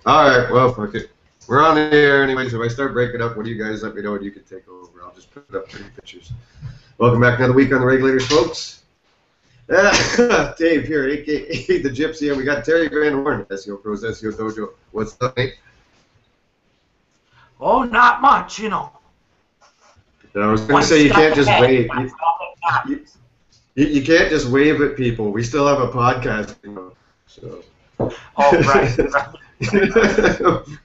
All right, well, fuck it. We're on the air anyways. If I start breaking up, what do you guys let me know and you can take over? I'll just put up pretty pictures. Welcome back another week on the Regulators, folks. Dave here, a.k.a. the Gypsy, and we got Terry Van Horn, SEO Pros, SEO Dojo. What's up, mate? Oh, not much, you know. I was going One to say you step can't just ahead. wave. That's all that matters. You can't just wave at people. We still have a podcast, you know. So. Oh, right.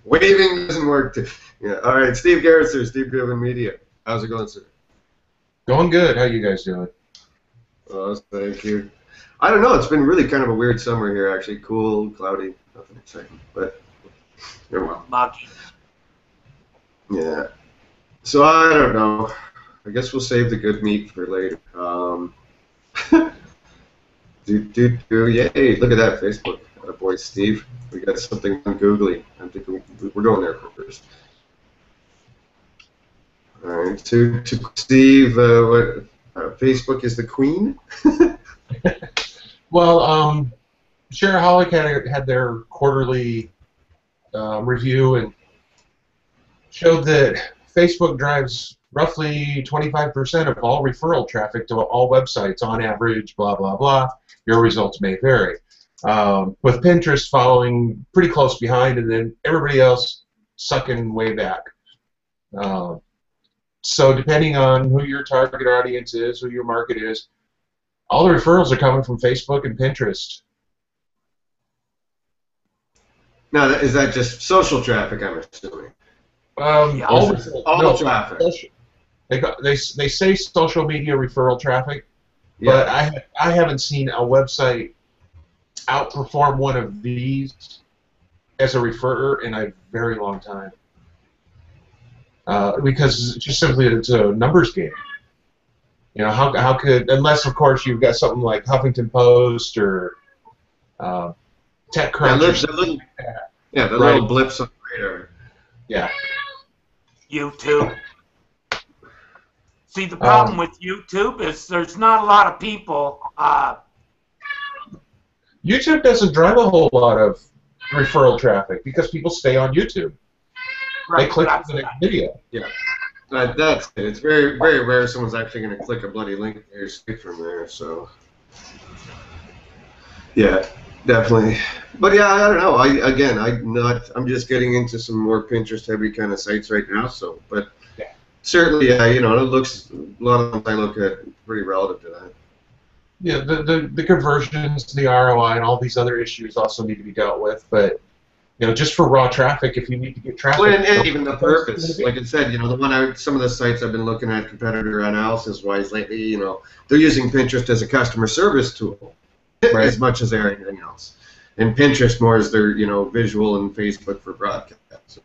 Waving doesn't work. Yeah. All right, Steve Garrett, sir. Steve Driven Media. How's it going, sir? Going good. How you guys doing? Oh, thank you. I don't know. It's been really kind of a weird summer here, actually. Cool, cloudy, nothing exciting. But you're well. Muggy. Yeah. So I don't know. I guess we'll save the good meat for later. Yay! Look at that Facebook. Boy, Steve. We got something on Googly. I think we're going there first. All right. To Steve, what? Facebook is the queen. Well, Shareaholic had their quarterly review and showed that Facebook drives roughly 25% of all referral traffic to all websites on average, blah, blah, blah. Your results may vary. With Pinterest following pretty close behind, and then everybody else sucking way back. So depending on who your target audience is, who your market is, all the referrals are coming from Facebook and Pinterest. Now, is that just social traffic, I'm assuming? Yeah, all traffic. They say social media referral traffic, but I haven't seen a website outperform one of these as a referrer in a very long time. Because it's just simply it's a numbers game. You know, how could, unless of course you've got something like Huffington Post or TechCrunch. The little blips on the radar. Yeah. YouTube. See, the problem with YouTube is there's not a lot of people. YouTube doesn't drive a whole lot of referral traffic because people stay on YouTube. Right, they click on the next video. Yeah. That's it. It's very, very rare someone's actually going to click a bloody link or stick from there. So, yeah, definitely. But yeah, I don't know. I'm just getting into some more Pinterest-heavy kind of sites right now. So, but certainly, you know, it looks a lot of them I look at pretty relative to that. Yeah, the conversions, the ROI, and all these other issues also need to be dealt with. But you know, just for raw traffic, if you need to get traffic. Well, and even the purpose, like I said, you know, some of the sites I've been looking at competitor analysis-wise lately, you know, they're using Pinterest as a customer service tool as much as they're anything else, and Pinterest more as their, you know, visual and Facebook for broadcast. So,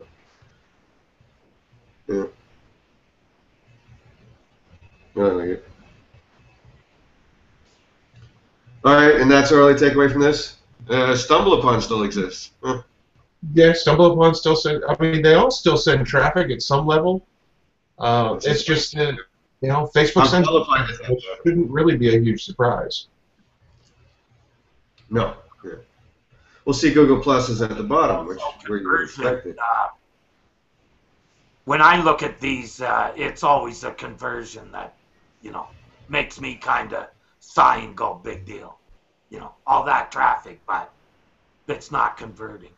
yeah, I like it. All right, and that's our only takeaway from this. StumbleUpon still exists. Huh. Yeah, StumbleUpon still send. I mean, they all still send traffic at some level. It's just that you know, Facebook sends, which shouldn't really be a huge surprise. No. Yeah. We'll see. Google Plus is at the bottom, which where you expected. When I look at these, it's always a conversion that, you know, makes me kind of sigh and go, big deal. You know, all that traffic, but it's not converting.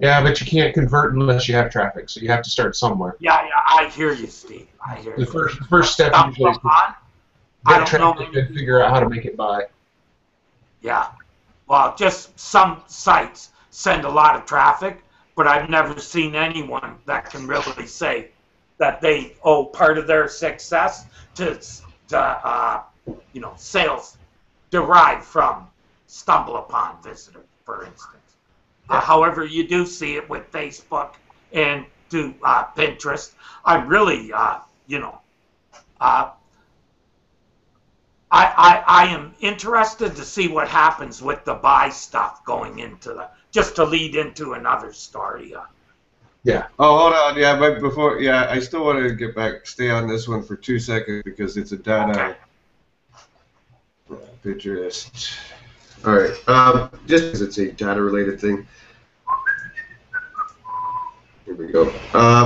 Yeah, but you can't convert unless you have traffic, so you have to start somewhere. Yeah, I hear you, Steve. I hear you. The first step usually is to get traffic and figure out how to make it buy. Yeah. Well, just some sites send a lot of traffic, but I've never seen anyone that can really say that they owe part of their success to you know, sales derived from StumbleUpon visitors, for instance. However, you do see it with Facebook and to Pinterest. I'm really, you know, I am interested to see what happens with the buy stuff going into the, just to lead into another story. Yeah. Oh, hold on. Yeah, but before, yeah, I still want to get back, stay on this one for 2 seconds because it's a data. Pinterest. All right. Just because it's a data-related thing. Here we go.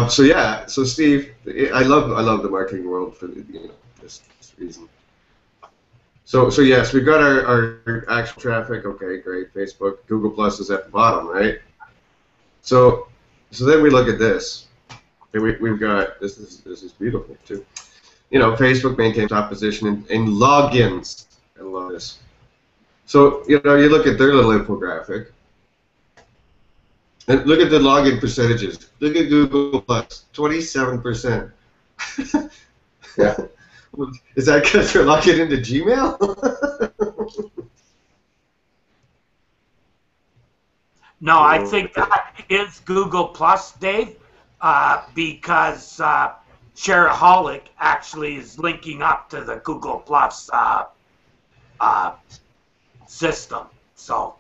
So yeah, so Steve, I love the marketing world for this reason. So yes, we've got our actual traffic. Okay, great. Facebook, Google Plus is at the bottom, right? So then we look at this. And we've got this is beautiful too. Facebook maintains top position in logins. I love this. So you look at their little infographic. And look at the login percentages. Look at Google Plus, 27%. Yeah. Is that because they're logging into Gmail? No, I think that is Google Plus, Dave, because Shareaholic actually is linking up to the Google Plus system. So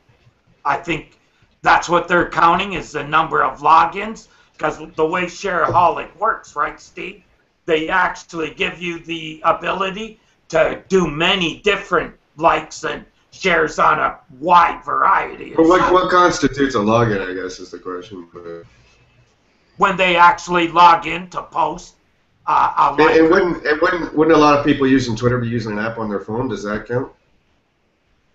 I think that's what they're counting is the number of logins, because the way Shareaholic works, right, Steve? They actually give you the ability to do many different likes and shares on a wide variety. Well, what constitutes a login, I guess, is the question. When they actually log in to post a like. And wouldn't a lot of people using Twitter be using an app on their phone? Does that count?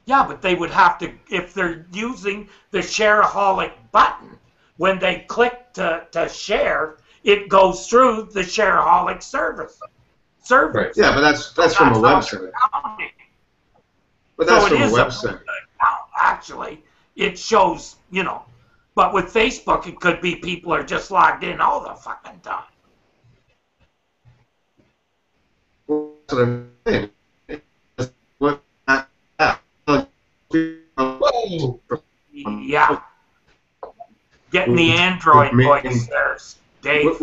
Yeah, but they would have to, if they're using the Shareaholic button, when they click to share, it goes through the Shareaholic server. Right. Yeah, but that's from a website. But that's from a website. Actually, it shows, but with Facebook, it could be people are just logged in all the fucking time. That's what I'm saying. Whoa. Yeah. Getting the Android voice there, Dave.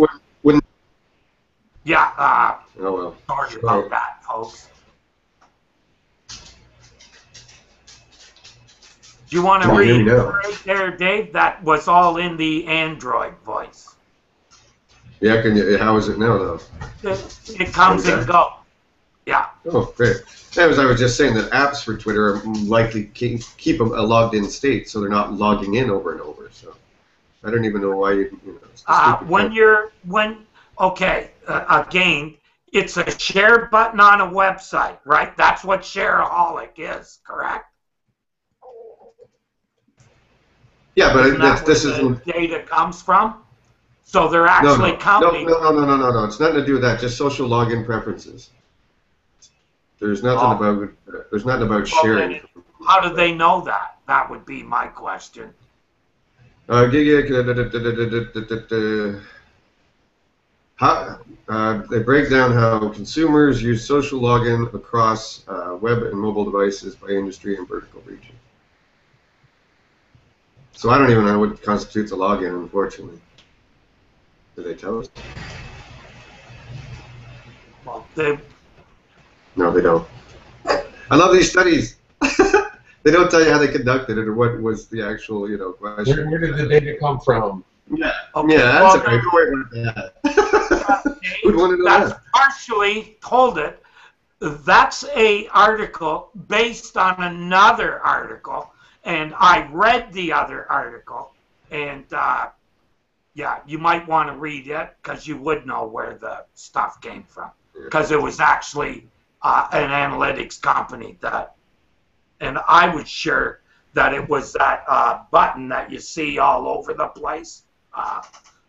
Yeah, oh well. Sorry about that, folks. Do you want to read right there, Dave? That was all in the Android voice. Yeah, how is it now, though? It comes and goes. Yeah. Oh, great. I was just saying that apps for Twitter are likely keep them a logged-in state, so they're not logging in over and over. So I don't even know why again, it's a share button on a website, right? That's what Shareaholic is, correct? Yeah, but this isn't the data comes from. So they're actually counting. No. It's nothing to do with that. Just social login preferences. There's nothing about sharing. Then, how do they know that? That would be my question. They break down how consumers use social login across web and mobile devices by industry and vertical region. So I don't even know what constitutes a login, unfortunately. Do they tell us? Well, No, they don't. I love these studies. They don't tell you how they conducted it or what was the actual, question. Where did the data come from? Yeah. Okay. Yeah, that's a great point. Who'd want to know that's that? partially, hold it, that's a article based on another article, and I read the other article, and yeah, you might want to read it because you would know where the stuff came from, because it was actually an analytics company that, and I was sure that it was that button that you see all over the place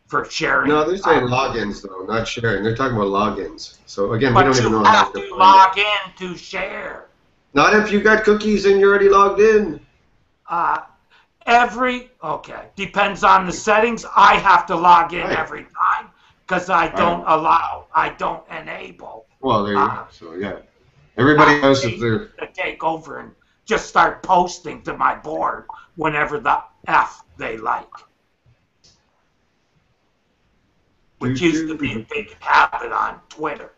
for sharing. No, they're saying logins though, not sharing. They're talking about logins. So again, we don't even know how to log in to share. Not if you got cookies and you're already logged in. Depends on the settings. I have to log in every time because I don't enable. Well, there you go. So yeah, everybody knows if they're to take over and just start posting to my board whenever the F they like. Which used to be a big habit on Twitter.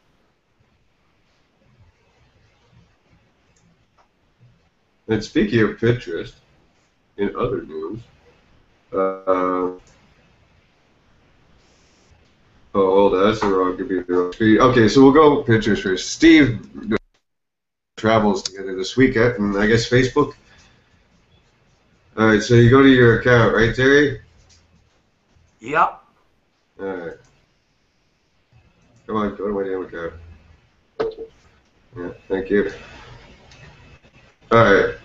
And speaking of Pinterest, in other news, hold on, that's the wrong computer. Okay, so we'll go Pinterest first. Steve travels together this weekend, and I guess Facebook. All right, so you go to your account, right, Terry? Yep. All right. Come on, go to my damn account. Yeah, thank you. All right.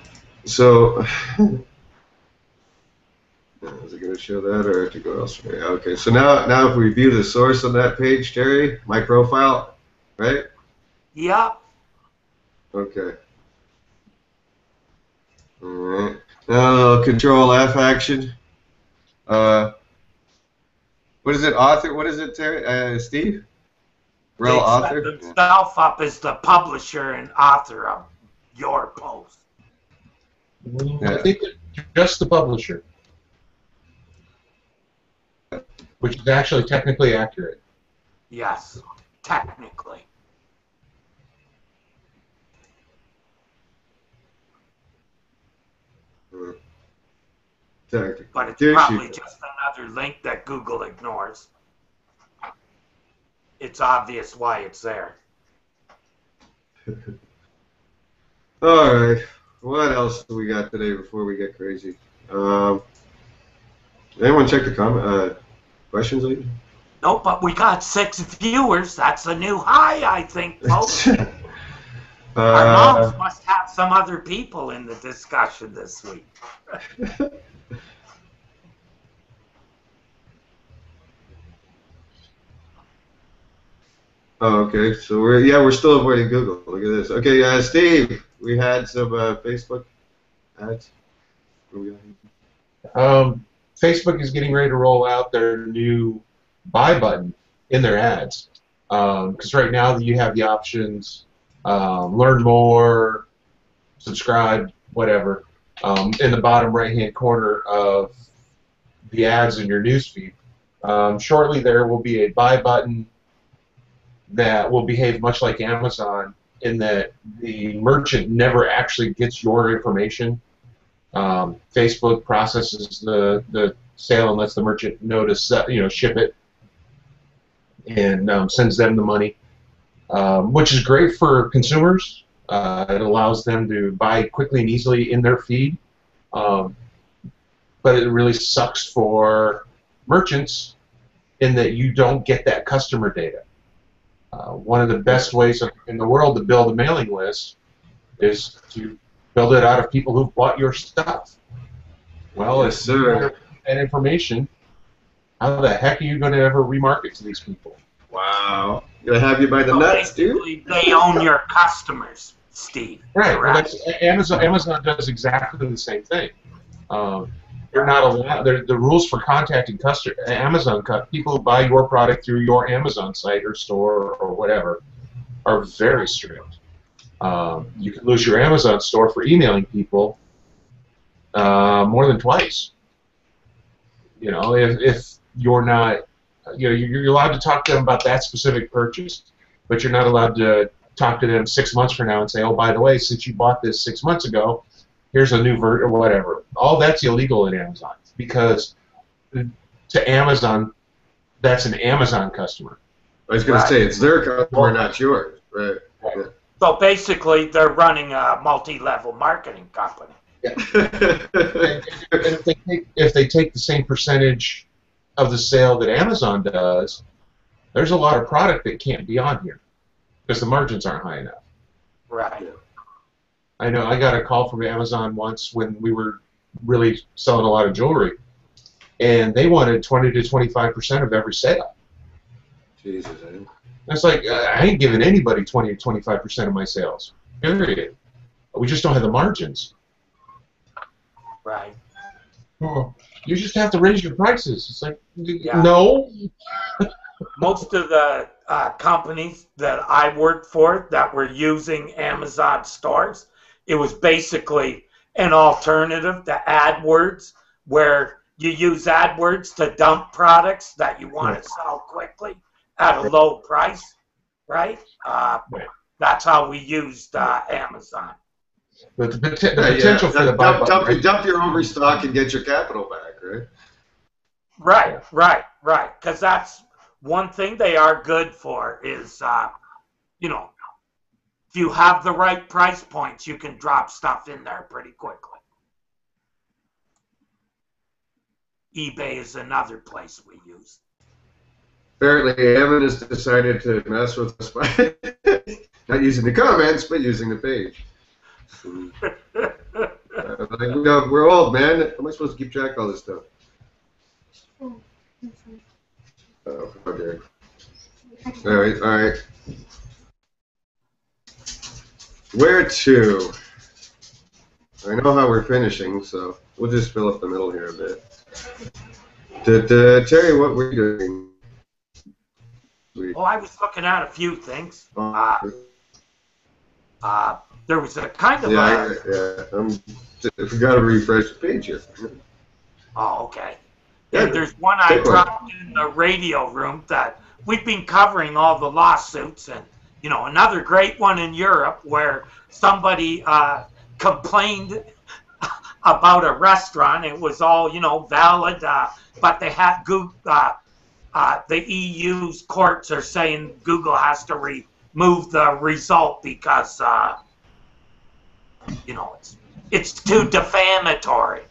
So, is it going to show that, or to go elsewhere? Yeah, okay. So now if we view the source on that page, Terry, my profile, right? Yep. Okay. All right. Now Control F action. What is it? Author? What is it, Terry? Steve? Rel They set author? themselves up as the publisher and author of your post. I think just the publisher, which is actually technically accurate. Yes, technically. Technically. But it's There probably she- just another link that Google ignores. It's obvious why it's there. All right. What else do we got today before we get crazy? Anyone check the questions lately? Nope, but we got 6 viewers. That's a new high, I think, folks. Our moms must have some other people in the discussion this week. Oh, okay. So we're still avoiding Google. Look at this. Okay, Steve, we had some Facebook ads. What do we got here? Facebook is getting ready to roll out their new buy button in their ads. Because right now you have the options, learn more, subscribe, whatever, in the bottom right-hand corner of the ads in your newsfeed. Shortly there will be a buy button that will behave much like Amazon in that the merchant never actually gets your information. Facebook processes the sale and lets the merchant know to ship it, and sends them the money, which is great for consumers. It allows them to buy quickly and easily in their feed, but it really sucks for merchants in that you don't get that customer data. One of the best ways in the world to build a mailing list is to build it out of people who've bought your stuff. Well, Yes, if you sir. don't have that information, how the heck are you going to ever remarket to these people? Wow. Gonna have you by the So nuts, dude. basically, they own your customers, Steve. Right. Well, Correct. Amazon does exactly the same thing. You're not allowed. The rules for contacting Amazon people who buy your product through your Amazon site or store or whatever are very strict. You can lose your Amazon store for emailing people more than twice. You know, if you're not, you're allowed to talk to them about that specific purchase, but you're not allowed to talk to them 6 months from now and say, oh, by the way, since you bought this 6 months ago, here's a new version or whatever. All that's illegal in Amazon because to Amazon, that's an Amazon customer. I was gonna say it's their customer, not yours. Right. Yeah. So basically, they're running a multi-level marketing company. And if they take the same percentage of the sale that Amazon does, there's a lot of product that can't be on here because the margins aren't high enough. Right. I know I got a call from Amazon once when we were really selling a lot of jewelry, and they wanted 20 to 25% of every sale. Jesus, It's like, I ain't giving anybody 20 to 25% of my sales, period. We just don't have the margins. Right. Oh, you just have to raise your prices. It's like, Yeah. no. Most of the companies that I worked for that were using Amazon stores, it was basically an alternative to AdWords, where you use AdWords to dump products that you want to sell quickly at a low price, right? That's how we used Amazon. But the potential for the buy button, right? dump your overstock and get your capital back, right? Right. Because that's one thing they are good for is, if you have the right price points, you can drop stuff in there pretty quickly. eBay is another place we use. Apparently, Evan has decided to mess with us by not using the comments, but using the page. Like, we're old, man. How am I supposed to keep track of all this stuff? Oh, okay. All right. Where to? I know how we're finishing, so we'll just fill up the middle here a bit. Terry, what were you doing? Oh, I was looking at a few things. There was a kind of I forgot to refresh the page here. Oh, okay. Yeah, and there's one I dropped in the radio room that we've been covering all the lawsuits, and another great one in Europe where somebody complained about a restaurant. It was all valid, but they had the EU's courts are saying Google has to remove the result because it's too defamatory.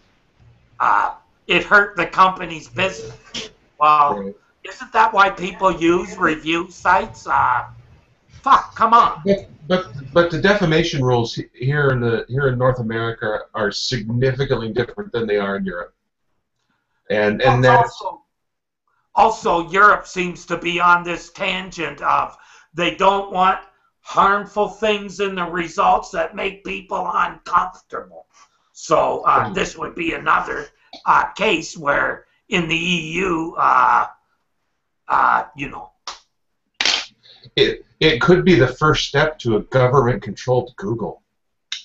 It hurt the company's business. Well, isn't that why people use review sites? Fuck, come on. But the defamation rules here in North America are significantly different than they are in Europe. And that's also Europe seems to be on this tangent of they don't want harmful things in the results that make people uncomfortable. So this would be another case where in the EU, it could be the first step to a government-controlled Google.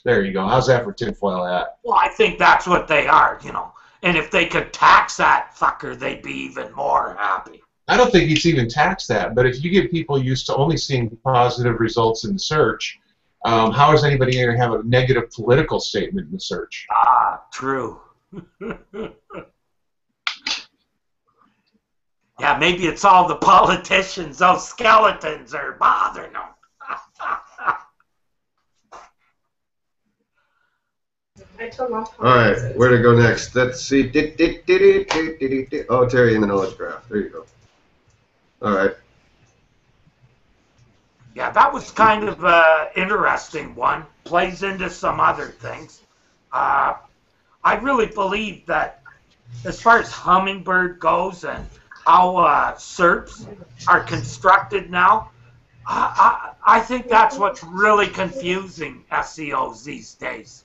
There you go. How's that for tinfoil hat? Well, I think that's what they are, And if they could tax that fucker, they'd be even more happy. I don't think it's even tax that, but if you get people used to only seeing positive results in the search, how is anybody going to have a negative political statement in the search? True. Yeah, maybe it's all the politicians. Those skeletons are bothering them. All right, where to go next? Let's see. Oh, Terry in the knowledge graph. There you go. All right. Yeah, that was kind of an interesting one. Plays into some other things. I really believe that as far as Hummingbird goes and how SERPs are constructed now, I think that's what's really confusing SEOs these days.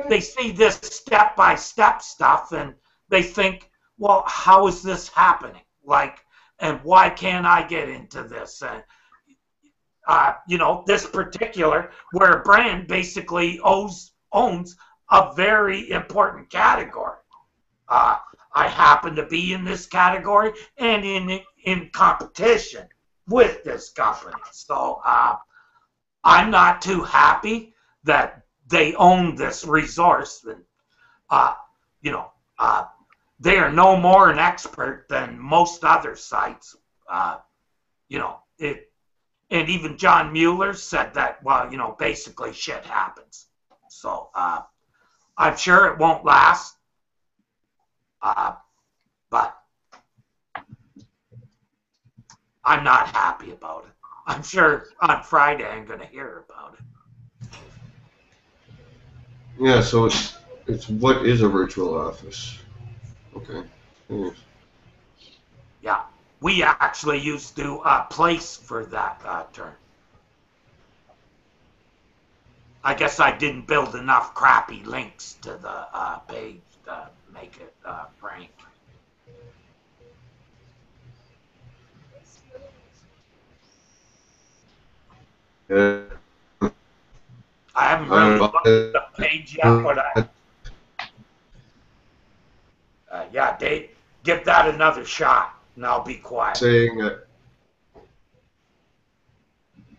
They see this step-by-step stuff and they think, well, how is this happening? And why can't I get into this? And this particular, where a brand basically owns a very important category. I happen to be in this category and in competition with this company. So I'm not too happy that they own this resource. And, they are no more an expert than most other sites. And even John Mueller said that, well, basically shit happens. So I'm sure it won't last. But I'm not happy about it. I'm sure on Friday I'm going to hear about it. Yeah, so it's what is a virtual office? Okay. Yes. Yeah, we actually used to place for that term. I guess I didn't build enough crappy links to the page to make it rank. I haven't really looked at the page yet, but yeah, Dave, give that another shot, and I'll be quiet. Saying,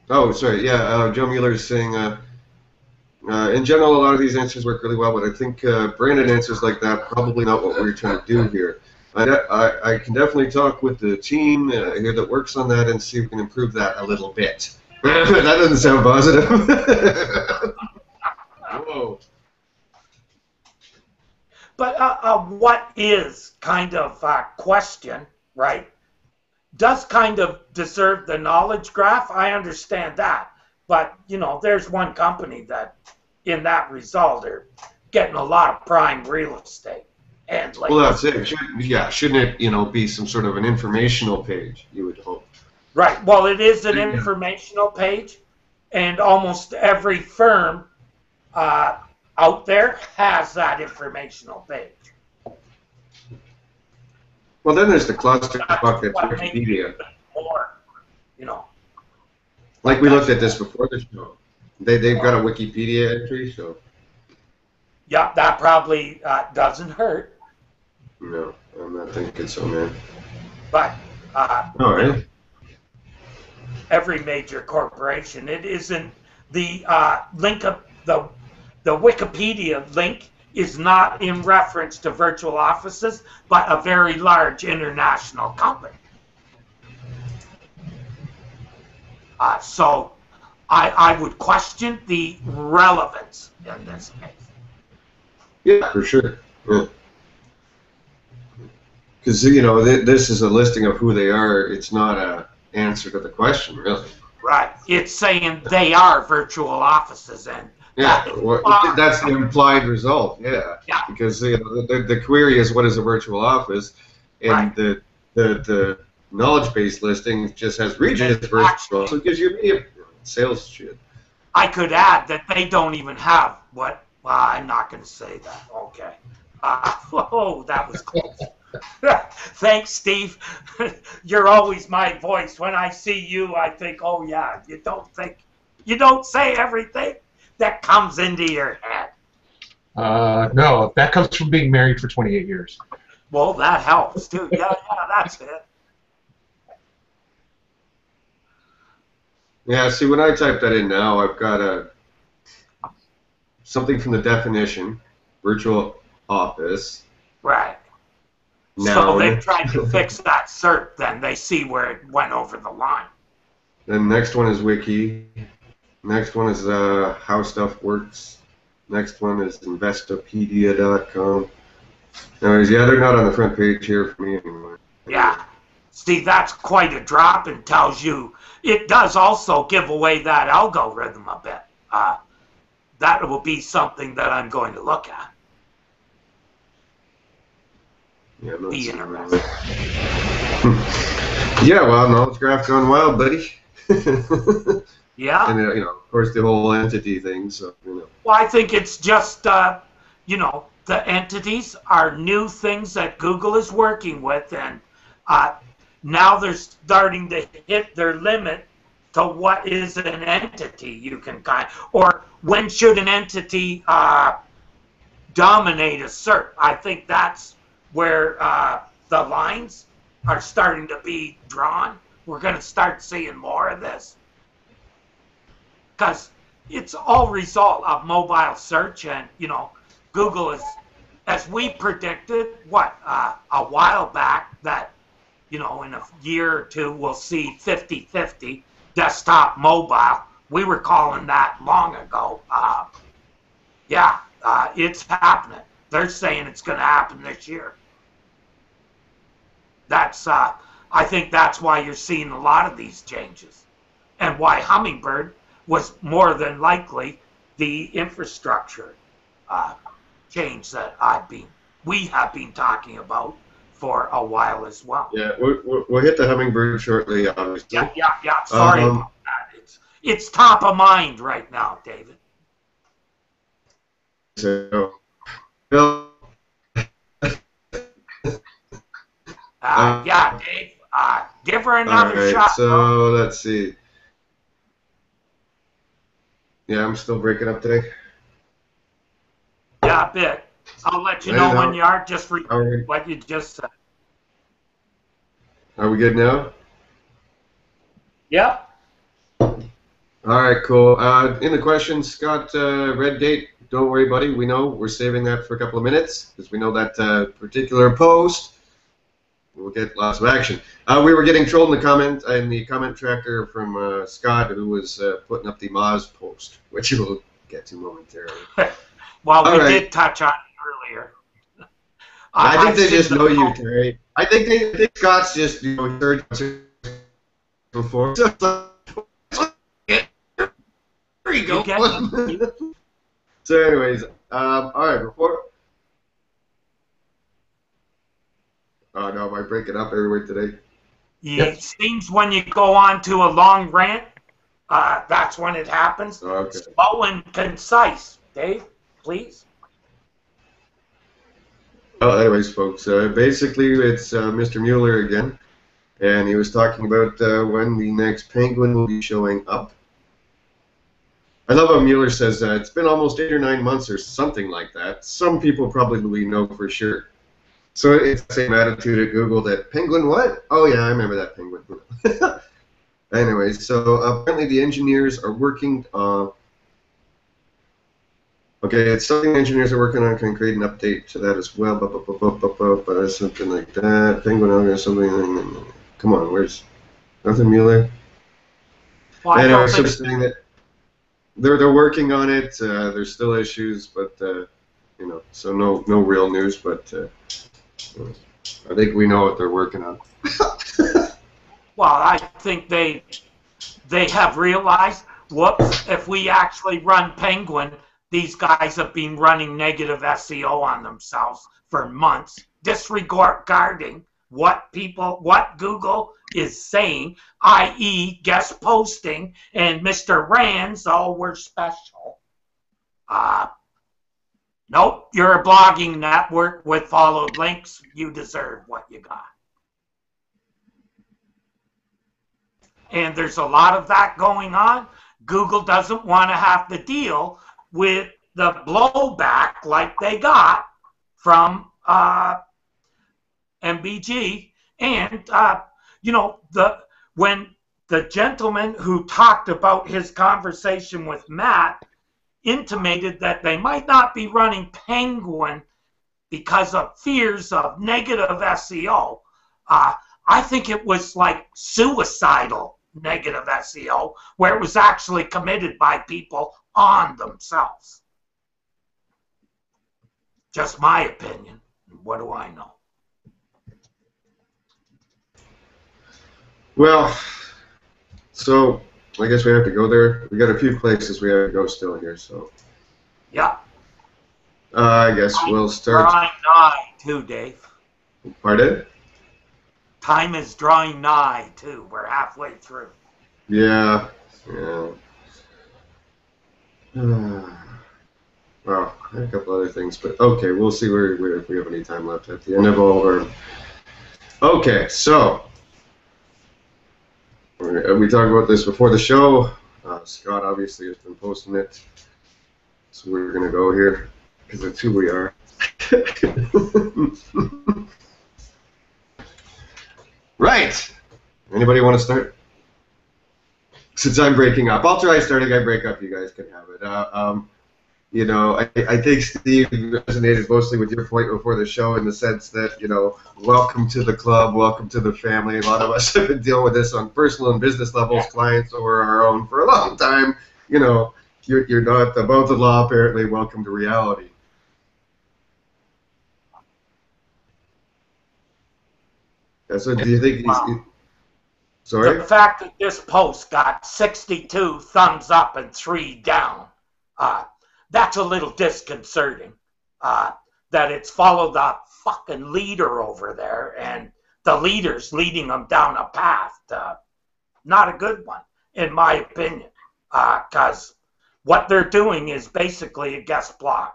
oh, sorry, yeah, Joe Mueller is saying, in general, a lot of these answers work really well, but I think branded answers like that probably not what we're trying to do here. I can definitely talk with the team here that works on that and see if we can improve that a little bit. That doesn't sound positive. Whoa. But what is kind of question, right, does kind of deserve the knowledge graph. I understand that. But, you know, there's one company that, in that result, are getting a lot of prime real estate. And like, well, that's it. Shouldn't it, you know, be some sort of an informational page, you would hope? Right. Well, it is an informational page, and almost every firm out there has that informational page. Well, then there's the cluster bucket Wikipedia. More, you know. Like we looked at this before the show. They've got a Wikipedia entry, so. Yeah, that probably doesn't hurt. No, I'm not thinking so, man. But all right. Every major corporation, it isn't the link of the Wikipedia link is not in reference to virtual offices, but a very large international company. So I would question the relevance in this case. Yeah, for sure. Yeah. Because, you know, this is a listing of who they are. It's not an answer to the question, really. Right. It's saying they are virtual offices, and yeah, that's the implied result. Yeah. Yeah. Because you know, the query is what is a virtual office, and right. the knowledge-based listing just has Regis virtual, so it gives you sales shit. I could add that they don't even have what. Well, I'm not going to say that. Okay. Oh, that was close. Thanks, Steve. You're always my voice. When I see you, I think, oh yeah, you don't say everything that comes into your head. No, that comes from being married for 28 years. Well, that helps too. Yeah, that's it. Yeah, see, when I type that in now, I've got something from the definition, virtual office. Right. Noun. So they've tried to fix that cert, then they see where it went over the line. Then next one is wiki. Next one is how stuff works. Next one is investopedia.com. Anyways, yeah, they're not on the front page here for me anymore. Yeah. See, that's quite a drop and tells you, it does also give away that algorithm a bit. That will be something that I'm going to look at. Yeah, be interesting. Yeah, well, knowledge graph gone wild, buddy. Yeah. And you know, of course, the whole entity thing. So you know. Well, I think it's just you know, the entities are new things that Google is working with, and now they're starting to hit their limit to what is an entity you can or when should an entity dominate a cert. I think that's where the lines are starting to be drawn. We're going to start seeing more of this because it's all result of mobile search, and you know, Google is, as we predicted, a while back, that you know, in a year or two we'll see 50-50 desktop mobile. We were calling that long ago. It's happening. They're saying it's going to happen this year. That's I think that's why you're seeing a lot of these changes, and why Hummingbird was more than likely the infrastructure change that we have been talking about for a while as well. Yeah, we'll hit the Hummingbird shortly, obviously. Yeah. Sorry about that. It's top of mind right now, David. So, Bill. Dave. Give her another shot. So let's see. Yeah, I'm still breaking up today. Yeah, a bit. I'll let you know when you are. Just repeat what you just said. Are we good now? Yep. All right, cool. In the questions, Scott, red date. Don't worry, buddy. We know we're saving that for a couple of minutes because we know that particular post will get lots of action. We were getting trolled in the comment tracker from Scott, who was putting up the Moz post, which we'll get to momentarily. Well, we did touch on it earlier. I think I've they seen just the know you, post. Terry. I think Scott's just heard before. So, there you You go. get me? So, anyways, all right. Before. Oh no, am I breaking up everywhere today? It seems when you go on to a long rant, that's when it happens. Okay. Slow and concise. Dave, please. Well, anyways, folks, basically it's Mr. Mueller again, and he was talking about when the next Penguin will be showing up. I love how Mueller says it's been almost 8 or 9 months or something like that. Some people probably know for sure. So it's the same attitude at Google that Penguin what? Oh yeah, I remember that Penguin. Anyways, so apparently the engineers are working okay, it's something engineers are working on. Can create an update to that as well. Something like that. Penguin or something. Come on, where's nothing Mueller? Well, I Anyway, don't so think saying that they're working on it. There's still issues, but you know, so no real news. But I think we know what they're working on. Well, I think they have realized, whoops, if we actually run Penguin, these guys have been running negative SEO on themselves for months, disregarding what Google is saying, i.e. guest posting, and Mr. Rand's, oh, we're special. Nope, you're a blogging network with followed links. You deserve what you got. And there's a lot of that going on. Google doesn't want to have to deal with the blowback like they got from MBG. And, you know, when the gentleman who talked about his conversation with Matt intimated that they might not be running Penguin because of fears of negative SEO, I think it was like suicidal negative SEO, where it was actually committed by people on themselves. Just my opinion. What do I know? Well, so I guess we have to go there. We got a few places we have to go still here, so. Yeah. I guess we'll start. Drawing nigh too, Dave. Pardon? Time is drawing nigh too. We're halfway through. Yeah. Well, I have a couple other things, but okay, we'll see if we have any time left at the end of all of our. Okay, so we talked about this before the show. Scott obviously has been posting it, so we're gonna go here because that's who we are. Right. Anybody want to start? Since I'm breaking up, I'll try starting. I break up. You guys can have it. You know, I think Steve resonated mostly with your point before the show in the sense that, you know, welcome to the club, welcome to the family. A lot of us have been dealing with this on personal and business levels, clients or our own for a long time. You know, you're not above the law, apparently. Welcome to reality. So do you think he's... Sorry? The fact that this post got 62 thumbs up and 3 down, that's a little disconcerting. That it's followed the fucking leader over there, and the leader's leading them down a path. Not a good one, in my opinion, because what they're doing is basically a guest blog.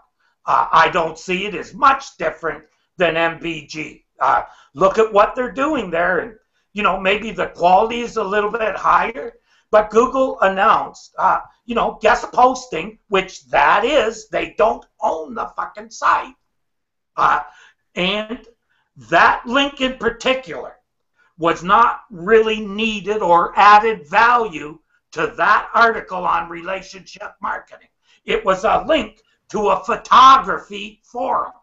I don't see it as much different than MBG. Look at what they're doing there, and you know, maybe the quality is a little bit higher, but Google announced, you know, guest posting, which that is, they don't own the fucking site. And that link in particular was not really needed or added value to that article on relationship marketing. It was a link to a photography forum.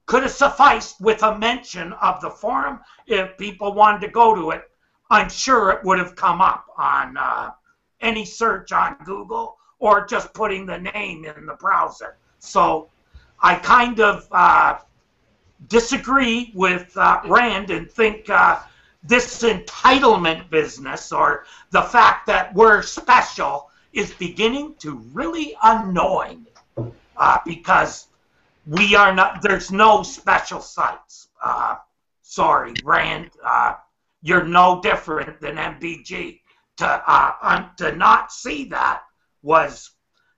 Could have sufficed with a mention of the forum if people wanted to go to it. I'm sure it would have come up on any search on Google or just putting the name in the browser. So I kind of disagree with Rand and think this entitlement business or the fact that we're special is beginning to really annoy me because we are not. There's no special sites. Sorry, Rand. You're no different than MBG. To not see that was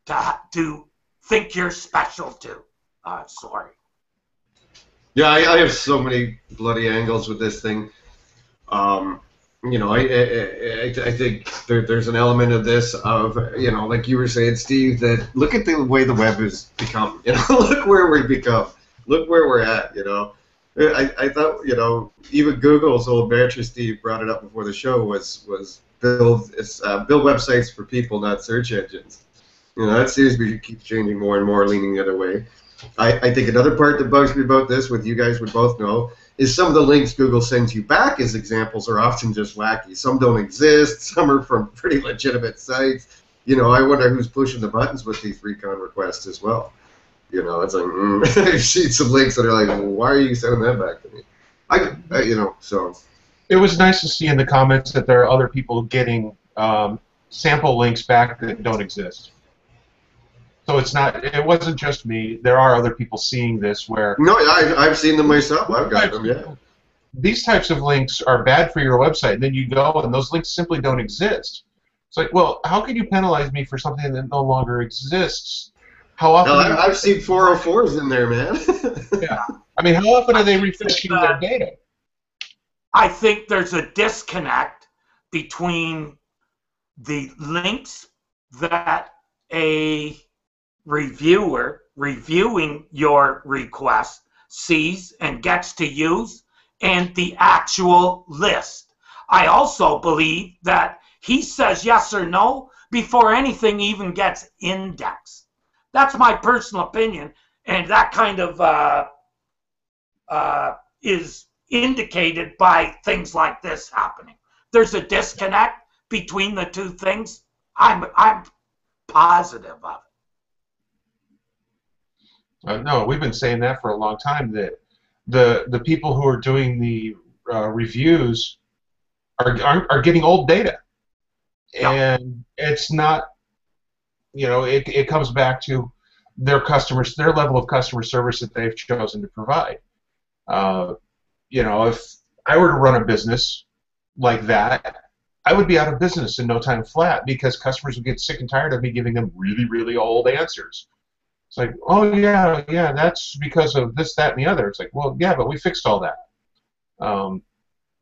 to think you're special too. Sorry. Yeah, I have so many bloody angles with this thing. You know, I think there's an element of this of, you know, like you were saying, Steve, that look at the way the web has become. You know, look where we've become. Look where we're at, you know. I thought, you know, even Google's old mantra, Steve brought it up before the show, was build websites for people, not search engines. You know, that seems to keep changing more and more, leaning the other way. I think another part that bugs me about this, what you guys would both know, is some of the links Google sends you back as examples are often just wacky. Some don't exist. Some are from pretty legitimate sites. You know, I wonder who's pushing the buttons with these recon requests as well. You know, it's like, I've seen some links that are like, well, why are you sending that back to me? You know, so. It was nice to see in the comments that there are other people getting sample links back that don't exist. So it wasn't just me. There are other people seeing this where... No, I've seen them myself. I've got them, yeah. These types of links are bad for your website. And then you go, and those links simply don't exist. It's like, well, how can you penalize me for something that no longer exists? How often? No, I've seen 404s in there, man. Yeah. I mean, how often are they refreshing their data? I think there's a disconnect between the links that a reviewer reviewing your request sees and gets to use and the actual list. I also believe that he says yes or no before anything even gets indexed. That's my personal opinion, and that kind of is indicated by things like this happening. There's a disconnect between the two things. I'm positive of it. No, we've been saying that for a long time, that the people who are doing the reviews are getting old data. Yeah. And it's not, you know, it comes back to their customers, their level of customer service that they've chosen to provide. You know, if I were to run a business like that, I would be out of business in no time flat because customers would get sick and tired of me giving them really, really old answers. It's like, oh, yeah, that's because of this, that, and the other. It's like, well, yeah, but we fixed all that.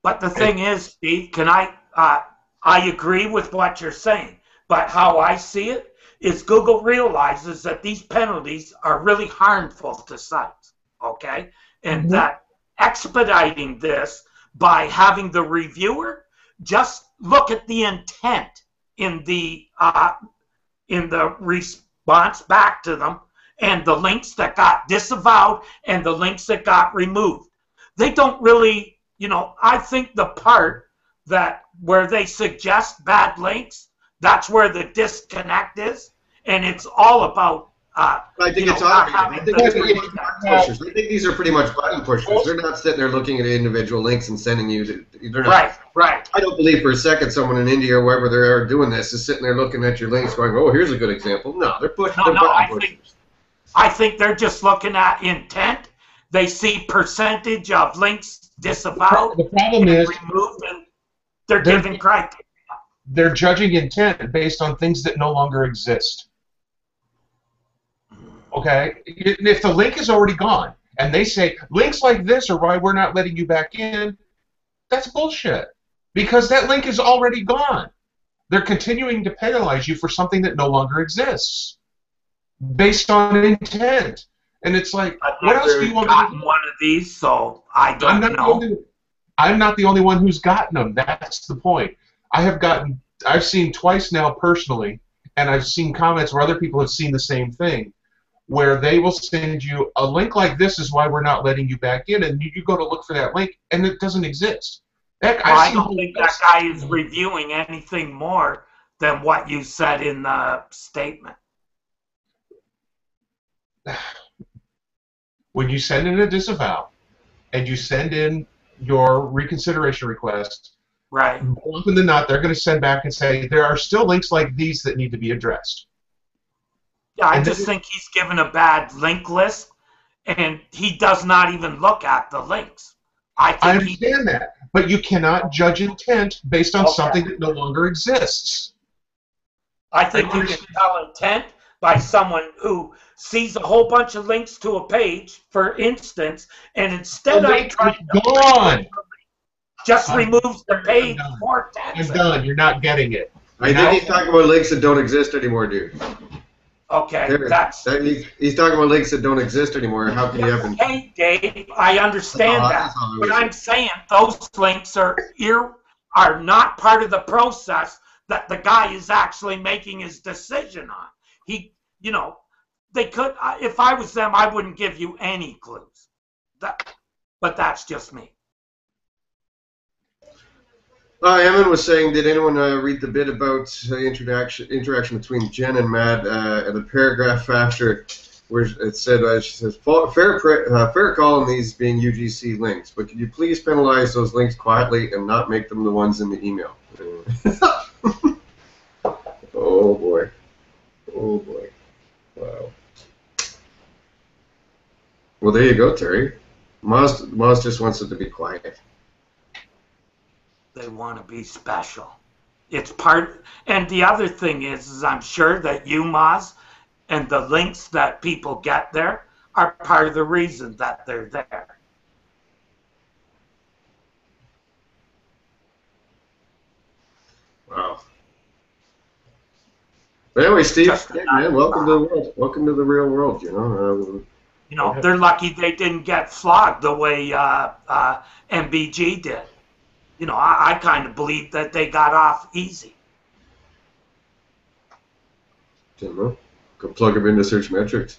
But the thing is, Steve, I agree with what you're saying, but how I see it is Google realizes that these penalties are really harmful to sites, okay? And that expediting this by having the reviewer just look at the intent in the response back to them and the links that got disavowed and the links that got removed. They don't really, you know, I think the part that where they suggest bad links, that's where the disconnect is, and it's all about I think it's automated. I think they're pretty much button pushers. I think these are pretty much button pushers. They're not sitting there looking at individual links and sending you to. They're not, right. I don't believe for a second someone in India or wherever they're doing this is sitting there looking at your links going, oh, here's a good example. No, they're pushing. I think they're just looking at intent. They see percentage of links disavowed. The problem is removed, and they're giving criteria. They're judging intent based on things that no longer exist. Okay, if the link is already gone and they say links like this are why we're not letting you back in, that's bullshit because that link is already gone. They're continuing to penalize you for something that no longer exists based on intent. And it's like, what else do you want to do? One of these, so I don't know. I'm not the only one who's gotten them. That's the point. I've seen twice now personally, and I've seen comments where other people have seen the same thing, where they will send you a link like this is why we're not letting you back in, and you go to look for that link, and it doesn't exist. I don't think that guy is reviewing anything more than what you said in the statement. When you send in a disavow, and you send in your reconsideration request, Right. more often than not, they're going to send back and say, there are still links like these that need to be addressed. Yeah, I And just think he's given a bad link list, and he does not even look at the links. I understand that, but you cannot judge intent based on Okay. something that no longer exists. I think you can tell intent by someone who sees a whole bunch of links to a page, for instance, and instead of trying to gone. just removes the page for I'm text. done. You're not getting it. I think he's talking about links that don't exist anymore, dude. Okay, he's talking about links that don't exist anymore. How can you have? Okay, Dave, I understand that, but I'm saying those links are not part of the process that the guy is actually making his decision on. They could. If I was them, I wouldn't give you any clues. But that's just me. Emin was saying, did anyone read the bit about interaction between Jen and Matt and the paragraph after where it said, she says, fair call on these being UGC links, but could you please penalize those links quietly and not make them the ones in the email? Oh, boy. Oh, boy. Wow. Well, there you go, Terry. Moz just wants it to be quiet. They want to be special. It's part, and the other thing is I'm sure that you, Moz, and the links that people get there are part of the reason that they're there. Wow. But anyway, Steve, hey, man, welcome to the world. Welcome to the real world. They're lucky they didn't get flogged the way MBG did. I kind of believe that they got off easy. Don't know. Go plug them into search metrics.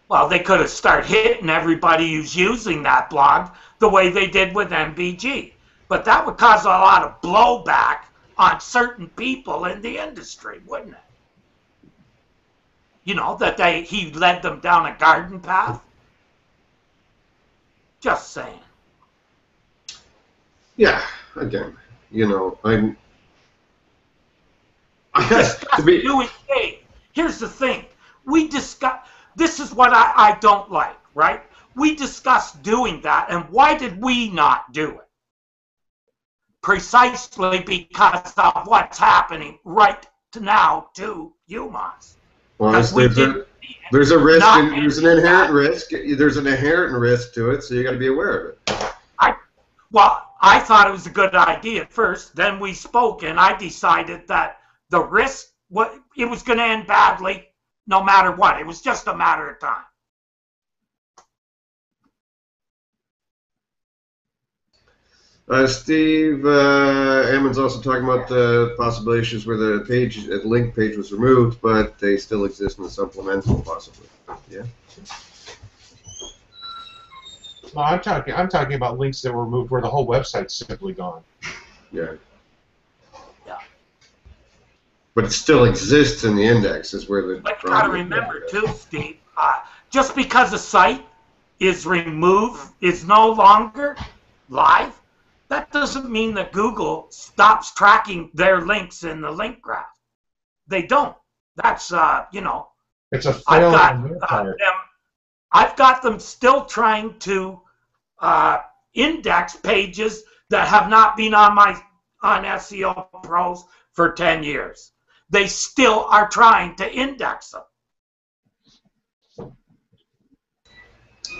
Well, they could have started hitting everybody who's using that blog the way they did with MBG. But that would cause a lot of blowback on certain people in the industry, wouldn't it? That he led them down a garden path. Just saying. Yeah, again, I guess to be doing. Hey, here's the thing. This is what I don't like, right? We discussed doing that, and why did we not do it? Precisely because of what's happening right now to humans. Well, there's a risk. There's an inherent risk. There's an inherent risk to it, so you got to be aware of it. I thought it was a good idea at first. Then we spoke, and I decided that the risk, it was going to end badly no matter what. It was just a matter of time. Steve Ammon's also talking about the possible issues where the link page was removed, but they still exist in the supplemental, possibly. Yeah. No, I'm talking about links that were removed where the whole website's simply gone. Yeah. Yeah. But it still exists in the index, is where the. But you got to remember too, Steve. Just because a site is no longer live, that doesn't mean that Google stops tracking their links in the link graph. They don't. That's It's a fail on their part. I've got them still trying to index pages that have not been on SEO Pros for 10 years. They still are trying to index them.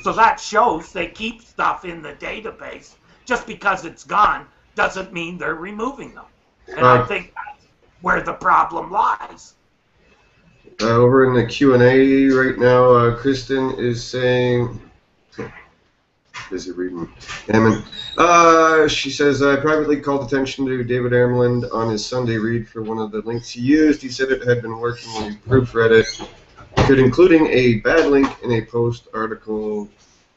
So that shows they keep stuff in the database. Just because it's gone doesn't mean they're removing them. And I think that's where the problem lies. Over in the Q&A right now, Kristen is saying, busy reading, Ammon. She says, I privately called attention to David Ermeland on his Sunday read for one of the links he used. He said it had been working when he proofread it. Could including a bad link in a post article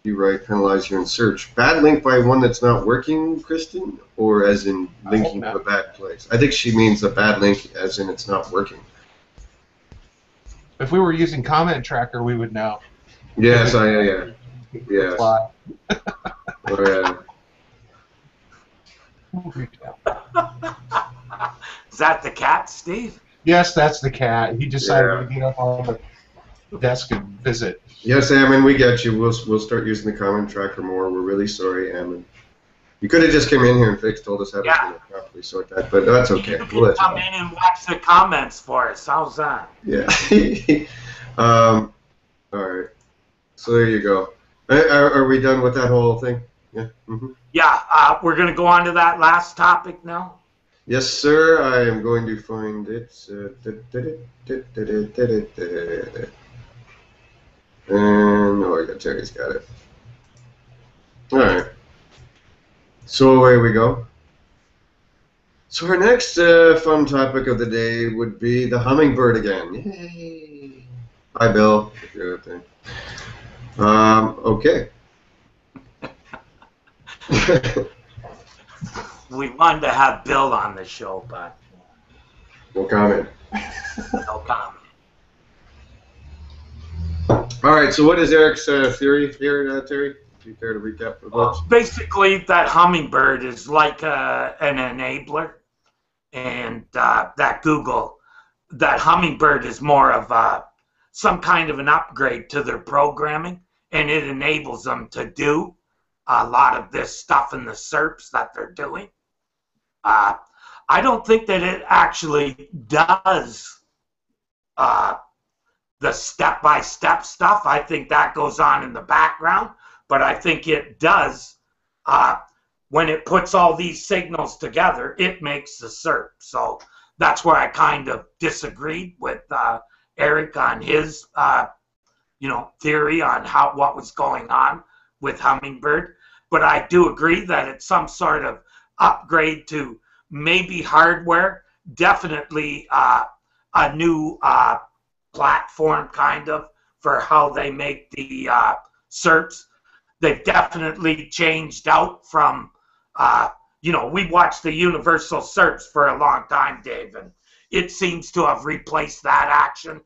you write penalize you in search? Bad link by one that's not working, Kristen? Or as in linking to a bad place? I think she means a bad link as in it's not working. If we were using Comment Tracker, we would know. Yes, yeah. Yes. Reply. Oh, Is that the cat, Steve? Yes, that's the cat. He decided Yeah. to get up on the desk and visit. Yes, Ammon, we get you. We'll start using the comment tracker more. We're really sorry, Ammon. You could have just come in here and told us how to properly sort that, but that's okay. You can come in and watch the comments for us. How's that? Yeah. All right. So there you go. Are we done with that whole thing? Yeah. Mm-hmm. Yeah. We're gonna go on to that last topic now. Yes, sir. I am going to find it. And oh, I got Terry's got it. All right. So away we go. So our next fun topic of the day would be the hummingbird again. Yay! Hi, Bill. If you're out there. Okay. We wanted to have Bill on the show, but No comment. no comment. All right. So what is Eric's theory here, Terry? Do you care to recap the Well, basically, that hummingbird is like an enabler, and that hummingbird is more of some kind of an upgrade to their programming, and it enables them to do a lot of this stuff in the SERPs that they're doing. I don't think that it actually does the step-by-step stuff. I think that goes on in the background, but I think it does. When it puts all these signals together, it makes the SERP. So that's where I kind of disagreed with Eric on his, theory on what was going on with Hummingbird. But I do agree that it's some sort of upgrade to maybe hardware, definitely a new platform kind of for how they make the SERPs. They've definitely changed out from, we watched the Universal SERPs for a long time, Dave, and it seems to have replaced that action.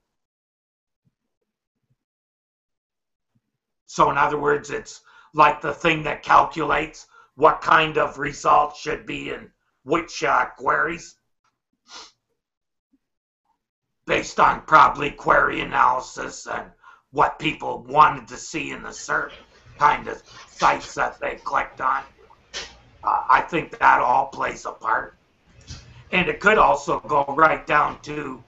So in other words, it's like the thing that calculates what kind of results should be in which queries, based on probably query analysis and what people wanted to see in the SERP kind of sites that they clicked on. I think that all plays a part. And it could also go right down to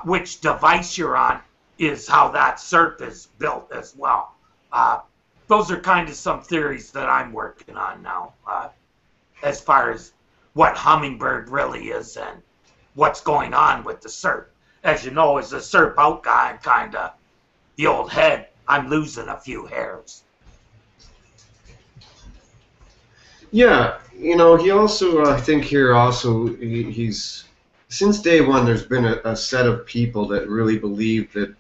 which device you're on is how that SERP is built as well. Those are kind of some theories that I'm working on now as far as what Hummingbird really is and what's going on with the SERP. As you know, as a SERP out guy, I'm kind of the old head. I'm losing a few hairs. Yeah, he also, I think here also, he's, since day one, there's been a set of people that really believe that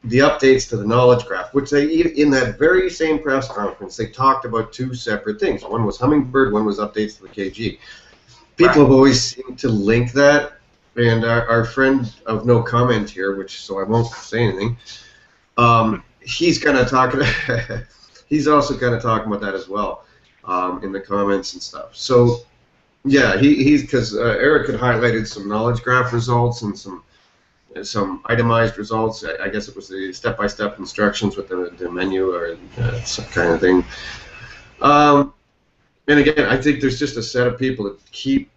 the updates to the knowledge graph, which they, in that very same press conference, they talked about two separate things. One was Hummingbird, one was updates to the KG. People have always seemed to link that, and our friend of no comment here, so I won't say anything, he's kind of talking, he's also kind of talking about that as well. In the comments and stuff. So, yeah, he's because Eric had highlighted some knowledge graph results and some itemized results. I guess it was the step-by-step instructions with the menu or some kind of thing. And again, I think there's just a set of people that keep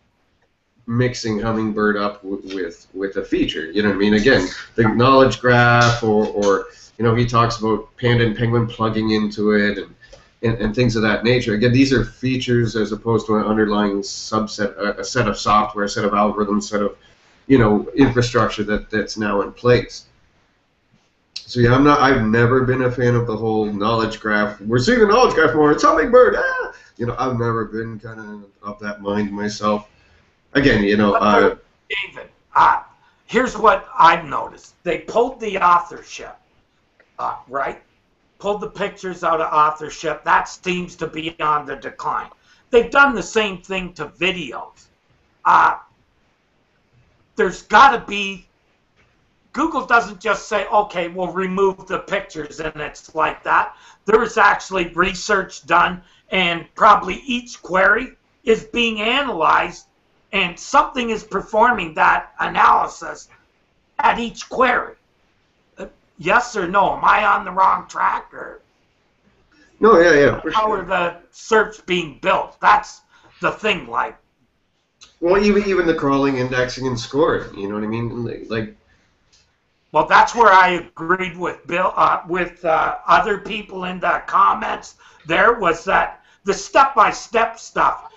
mixing Hummingbird up with a feature. You know what I mean? Again, the knowledge graph or he talks about Panda and Penguin plugging into it and things of that nature. Again, these are features as opposed to an underlying subset, a set of software, a set of algorithms, set of, infrastructure that's now in place. So yeah, I've never been a fan of the whole knowledge graph. We're seeing the knowledge graph more. It's Hummingbird. Ah! I've never been kind of that mind myself. Again, David, here's what I've noticed. They pulled the authorship, right? Pulled the pictures out of authorship. That seems to be on the decline. They've done the same thing to videos. There's got to be Google doesn't just say, okay, we'll remove the pictures and it's like that. There is actually research done, and probably each query is being analyzed, and something is performing that analysis at each query. Yes or no? Am I on the wrong track? Or No, yeah, for how sure. are the search being built? That's the thing, like. Well, even the crawling, indexing, and scoring. You know what I mean? Like. Well, that's where I agreed with Bill, with other people in the comments. There was that the step-by-step stuff,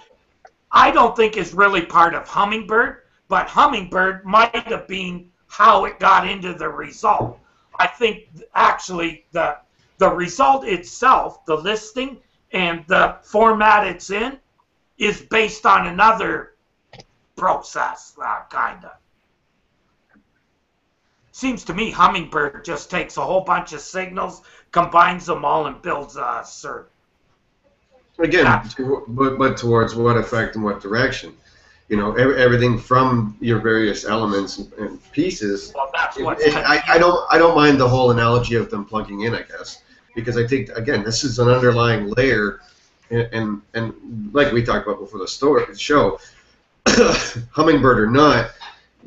I don't think is really part of Hummingbird, but Hummingbird might have been how it got into the result. I think actually the result itself, the listing and the format it's in, is based on another process, kind of. Seems to me Hummingbird just takes a whole bunch of signals, combines them all, and builds a search. Again, but towards what effect and what direction? You know, everything from your various elements and pieces. Well, that's what I don't mind the whole analogy of them plugging in, I guess, because I think, again, this is an underlying layer, and like we talked about before the show, Hummingbird or not,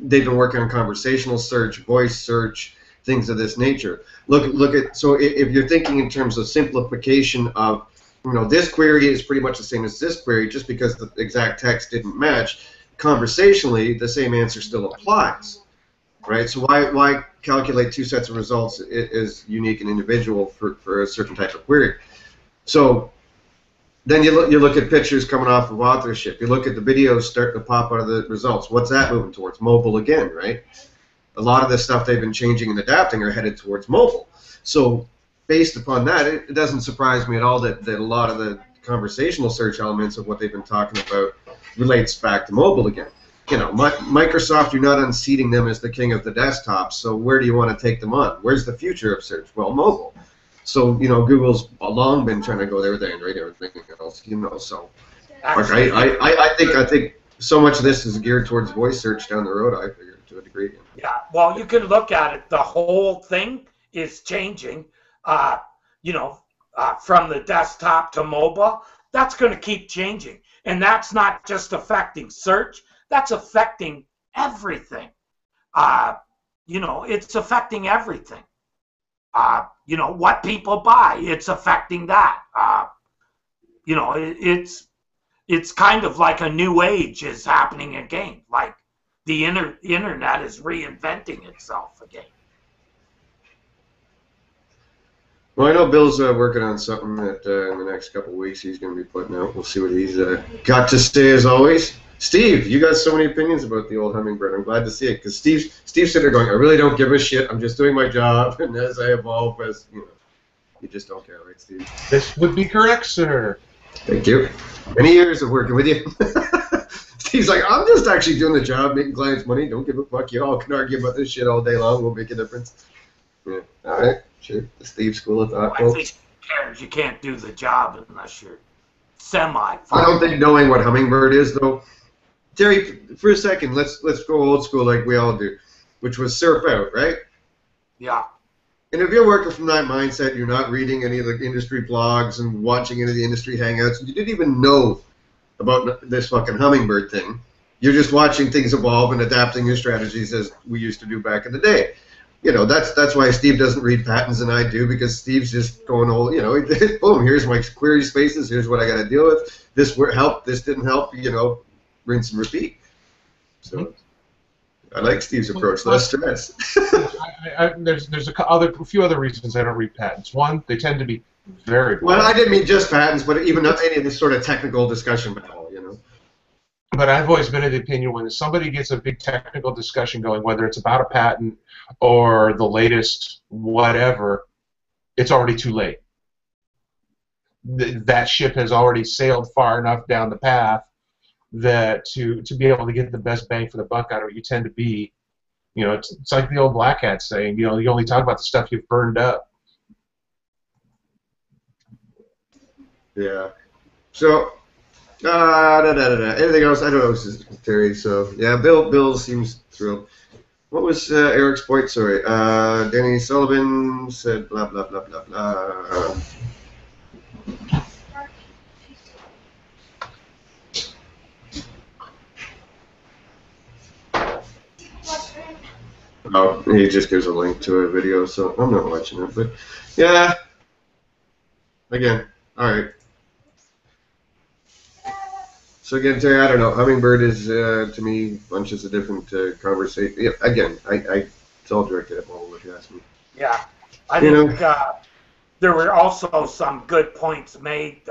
they've been working on conversational search, voice search, things of this nature. Look at, so if you're thinking in terms of simplification of, you know, this query is pretty much the same as this query, just because the exact text didn't match, conversationally, the same answer still applies, right? So why calculate two sets of results as unique and individual for a certain type of query? So then you look at pictures coming off of authorship. You look at the videos starting to pop out of the results. What's that moving towards? Mobile again, right? A lot of the stuff they've been changing and adapting are headed towards mobile. So based upon that, it doesn't surprise me at all that a lot of the conversational search elements of what they've been talking about relates back to mobile again. You know, Microsoft, you're not unseating them as the king of the desktop, so where do you want to take them on? Where's the future of search? Well, mobile. So, you know, Google's long been trying to go there with Android and everything else, you know, so. actually, I think so much of this is geared towards voice search down the road, I figure, to a degree. yeah, well, you can look at it. The whole thing is changing, you know, from the desktop to mobile. That's going to keep changing. And that's not just affecting search. That's affecting everything. You know, it's affecting everything. You know, what people buy, it's affecting that. You know, it's kind of like a new age is happening again. Like the internet is reinventing itself again. Well, I know Bill's working on something that in the next couple of weeks he's going to be putting out. We'll see what he's got to say as always. Steve, you got so many opinions about the old Hummingbird. I'm glad to see it because Steve's sitting there going, I really don't give a shit. I'm just doing my job, and as I evolve, as you know, you just don't care, right, Steve? This would be correct, sir. Thank you. Many years of working with you. Steve's like, I'm just actually doing the job, making clients money. Don't give a fuck. You all can argue about this shit all day long. Won't make a difference. Yeah. All right. Sure. The Steve school of thought. I think you can't do the job unless you're semi. I don't think knowing what Hummingbird is, though. Terry, for a second, let's go old school like we all do, which was surf out, right? Yeah. And if you're working from that mindset, you're not reading any of the industry blogs and watching any of the industry hangouts, you didn't even know about this fucking Hummingbird thing. You're just watching things evolve and adapting your strategies as we used to do back in the day. You know, that's why Steve doesn't read patents and I do, because Steve's just going, oh, you know, boom, here's my query spaces, here's what I got to deal with. This helped, this didn't help, you know, rinse and repeat. So I like Steve's approach, less stress. There's a few other reasons I don't read patents. One, they tend to be very boring. Well, I didn't mean just patents, but even any of this sort of technical discussion at all, you know. But I've always been of the opinion when somebody gets a big technical discussion going, whether it's about a patent or the latest whatever, it's already too late. That ship has already sailed far enough down the path that to be able to get the best bang for the buck out of it, you tend to be, you know, it's like the old black hat saying, you know, you only talk about the stuff you've burned up. Yeah. So, anything else? I don't know. This is Terry. So, yeah, Bill seems thrilled. What was Eric's point? Sorry. Danny Sullivan said blah, blah, blah, blah, blah. Oh, he just gives a link to a video, so I'm not watching it. But, yeah. Again, all right. So again, Terry, I don't know. Hummingbird is, to me, bunches of different conversations. Yeah, again, it's all directed at mobile, if you ask me. Yeah. I think there were also some good points made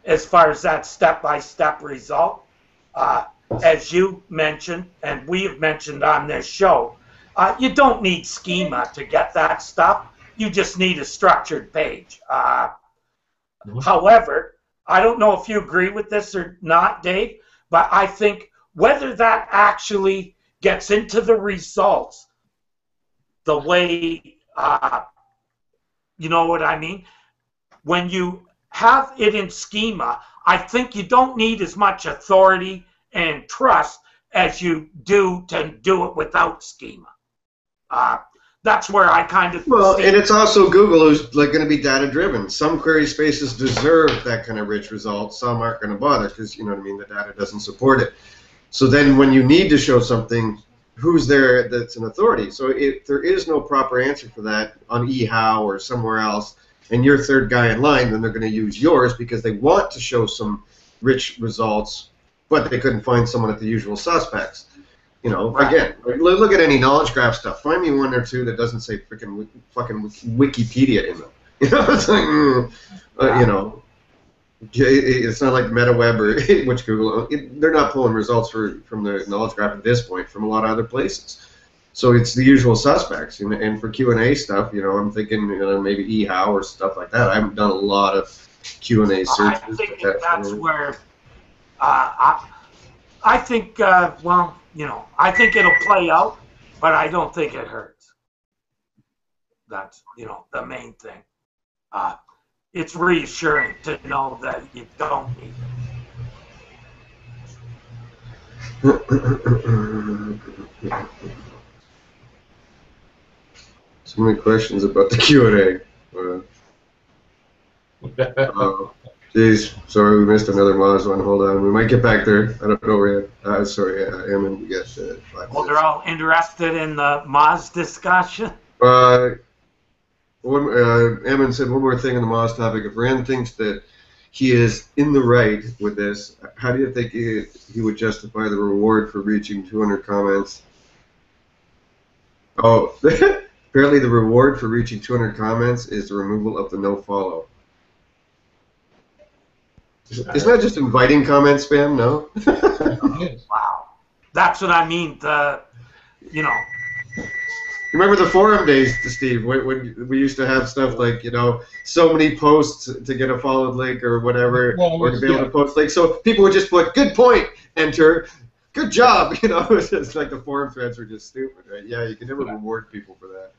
as far as that step-by-step result. As you mentioned, and we have mentioned on this show, you don't need schema to get that stuff. You just need a structured page. However, I don't know if you agree with this or not, Dave, but I think whether that actually gets into the results the way, you know what I mean? When you have it in schema, I think you don't need as much authority and trust as you do to do it without schema. That's where I kind of and it's also Google who's like going to be data driven. Some query spaces deserve that kind of rich result. Some aren't going to bother because, you know what I mean, the data doesn't support it. So then when you need to show something, who's there that's an authority? So if there is no proper answer for that on eHow or somewhere else, and you're third guy in line, then they're going to use yours because they want to show some rich results, but they couldn't find someone at the usual suspects. You know, Right. Again, look at any knowledge graph stuff. Find me one or two that doesn't say freaking fucking Wikipedia in them. You know, it's like, you know, it's not like MetaWeb or which Google. They're not pulling results from the knowledge graph at this point from a lot of other places. So it's the usual suspects. And for Q&A stuff, you know, I'm thinking maybe eHow or stuff like that. I haven't done a lot of Q&A searches. I think that's where I think, well, you know, I think it'll play out, but I don't think it hurts. That's, you know, the main thing. It's reassuring to know that you don't need it. So many questions about the Q&A. Geez, sorry we missed another Moz one. Hold on, we might get back there. I don't know where yet. Sorry, Eamon, we got 5 minutes. Well, they're all interested in the Moz discussion. Eamon said one more thing on the Moz topic. If Rand thinks that he is in the right with this, how do you think he would justify the reward for reaching 200 comments? Oh, apparently the reward for reaching 200 comments is the removal of the no-follow. Isn't that just inviting comment spam? No. Wow, that's what I mean. You know. Remember the forum days, Steve, when we used to have stuff like, you know, so many posts to get a followed link or whatever, or to be able to post links. So people would just put, good point, enter, good job. You know, it's just like the forum threads were just stupid, right? Yeah, you can never reward people for that.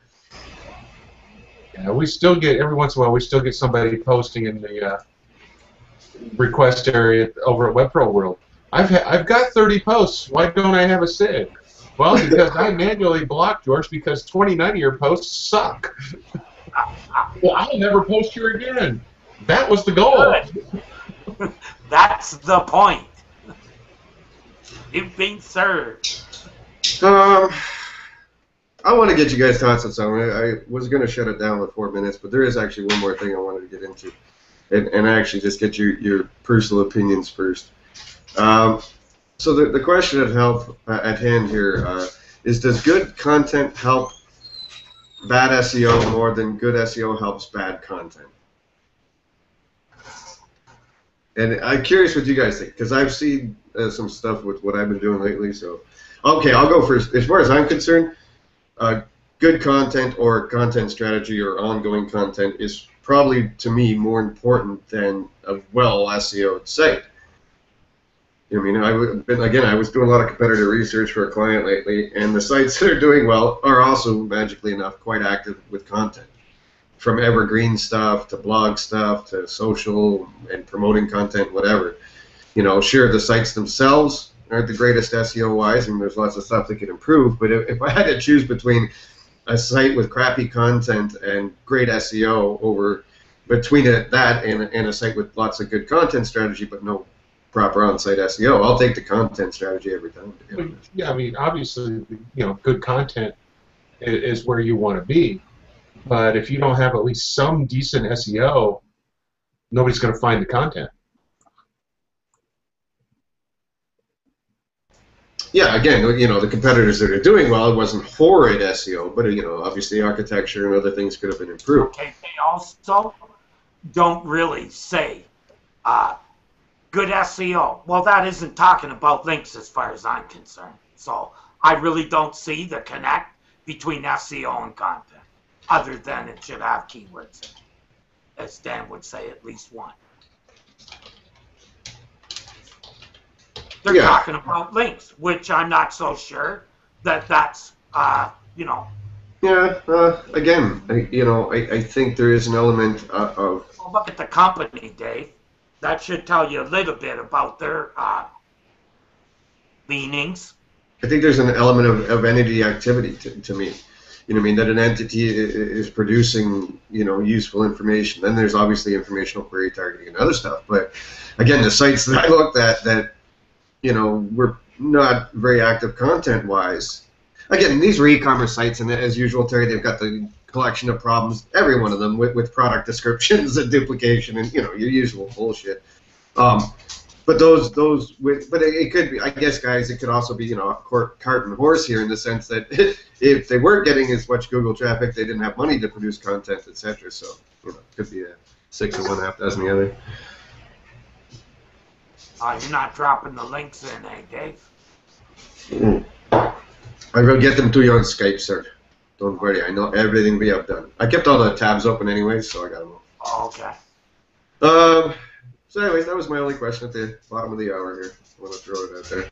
Yeah, we still get, every once in a while, we still get somebody posting in the request area over at WebPro World. I've got 30 posts. Why don't I have a SIG? Well, because I manually blocked yours because 29 of your posts suck. Well, I'll never post you again. That was the goal. Good. That's the point. You've been served. I want to get you guys' thoughts on something. I was going to shut it down with 4 minutes, but there is actually one more thing I wanted to get into. And actually just get your personal opinions first. So the question at hand here is, does good content help bad SEO more than good SEO helps bad content? And I'm curious what you guys think, because I've seen some stuff with what I've been doing lately. So, okay, I'll go first. As far as I'm concerned, good content or content strategy or ongoing content is probably, to me, more important than a well SEO'd site. I mean, I was doing a lot of competitor research for a client lately, and the sites that are doing well are also, magically enough, quite active with content. From evergreen stuff to blog stuff to social and promoting content, whatever. You know, sure, the sites themselves aren't the greatest SEO-wise, and there's lots of stuff that can improve. But if I had to choose between a site with crappy content and great SEO between that and a site with lots of good content strategy but no proper on-site SEO, I'll take the content strategy every time. Yeah, I mean, obviously, good content is where you want to be. But if you don't have at least some decent SEO, nobody's going to find the content. Yeah, again, the competitors that are doing well, it wasn't horrid SEO, but obviously architecture and other things could have been improved. Okay, they also don't really say good SEO. Well, that isn't talking about links as far as I'm concerned. So I really don't see the connect between SEO and content, other than it should have keywords in it, as Dan would say, at least one. They're talking about links, which I'm not so sure that's. Yeah. Again, I think there is an element of. Well, look at the company, Dave. That should tell you a little bit about their leanings. I think there's an element of entity activity to me. That an entity is producing, useful information. Then there's obviously informational query targeting and other stuff. But again, the sites that I looked at that, were not very active content-wise. Again, these are e-commerce sites, and as usual, Terry, they've got the collection of problems, every one of them, with product descriptions and duplication and, your usual bullshit. But but it could be, I guess, guys, it could also be, a cart and horse here in the sense that if they weren't getting as much Google traffic, they didn't have money to produce content, etc. So, it could be a 6 of one, half dozen the other. You're not dropping the links in, Dave? I will get them to you on Skype, sir. Don't worry, I know everything we have done. I kept all the tabs open anyway, so I got them all. Oh, okay. So anyways, that was my only question at the bottom of the hour here. I want to throw it out there.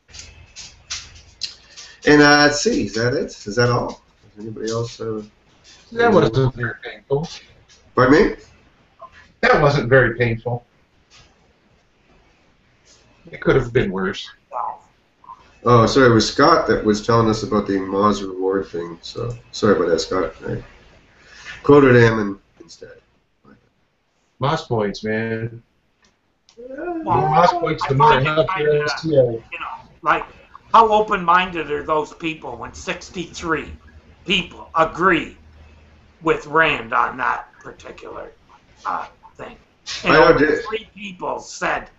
And let's see, is that it? Is that all? Does anybody else? That wasn't very painful. Pardon me? That wasn't very painful. It could have been worse. Oh, sorry, it was Scott that was telling us about the Moz reward thing. So sorry about that, Scott. I quoted him instead. Moz points, man. Well, Moz points, the more it helps your SEO. Like, how open-minded are those people when 63 people agree with Rand on that particular thing? And only 3 people said,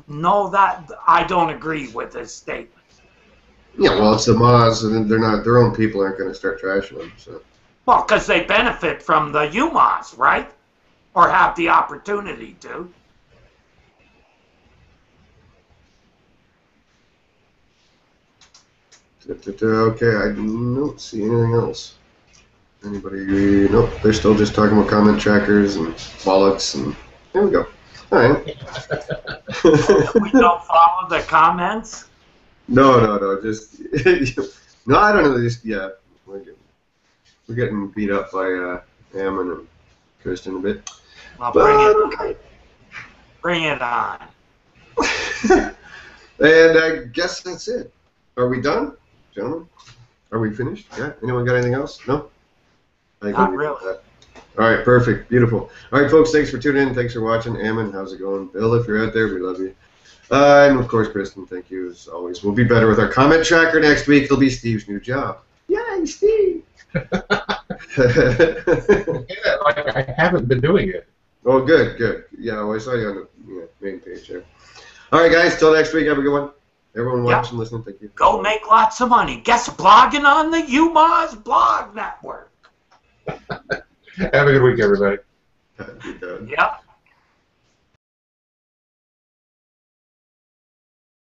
no, that I don't agree with this statement. Yeah, well, it's the Moz, and they're not, their own people aren't going to start trashing them. So. Well, because they benefit from the UMOS, right? Or have the opportunity to. Okay, I don't see anything else. Anybody? Nope, they're still just talking about comment trackers and bollocks, and there we go. All right. We don't follow the comments? No, just no. I don't know. Just we're getting beat up by Ammon and Kirsten a bit. Well, bring it on. And I guess that's it. Are we done, gentlemen? Are we finished? Yeah. Anyone got anything else? No. I think Not really. All right, perfect, beautiful. All right, folks, thanks for tuning in. Thanks for watching. Ammon, how's it going? Bill, if you're out there, we love you. And, of course, Kristen, thank you as always. We'll be better with our comment tracker next week. It'll be Steve's new job. Yay, Steve! I haven't been doing it. Oh, good. Yeah, well, I saw you on the main page there. All right, guys, till next week, have a good one. Everyone watching, listening, thank you. Go make lots of money. Guess blogging on the UMOS blog network. Have a good week, everybody. Have a good day. Yep.